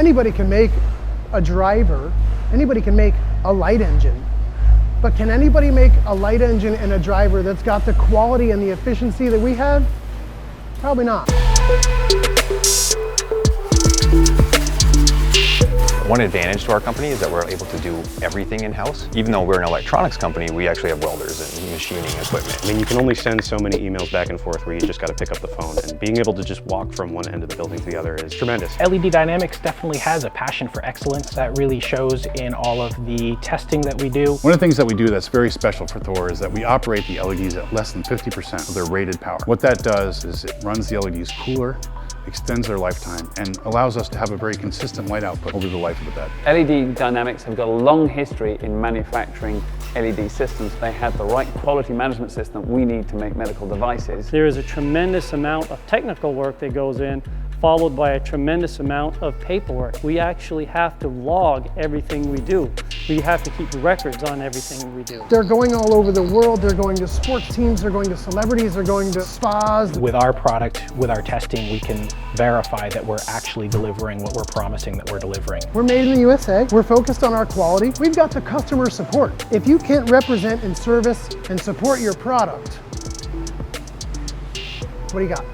Anybody can make a driver, anybody can make a light engine, but can anybody make a light engine and a driver that's got the quality and the efficiency that we have? Probably not. One advantage to our company is that we're able to do everything in-house. Even though we're an electronics company, we actually have welders and machining equipment. I mean, you can only send so many emails back and forth where you just got to pick up the phone, and being able to just walk from one end of the building to the other is tremendous. LED Dynamics definitely has a passion for excellence that really shows in all of the testing that we do. One of the things that we do that's very special for THOR is that we operate the LEDs at less than 50% of their rated power. What that does is it runs the LEDs cooler, extends their lifetime, and allows us to have a very consistent light output over the life of the bed. LED Dynamics have got a long history in manufacturing LED systems. They have the right quality management system we need to make medical devices. There is a tremendous amount of technical work that goes in, followed by a tremendous amount of paperwork. We actually have to log everything we do. We have to keep records on everything we do. They're going all over the world. They're going to sports teams, they're going to celebrities, they're going to spas. With our product, with our testing, we can verify that we're actually delivering what we're promising that we're delivering. We're made in the USA. We're focused on our quality. We've got the customer support. If you can't represent and service and support your product, what do you got?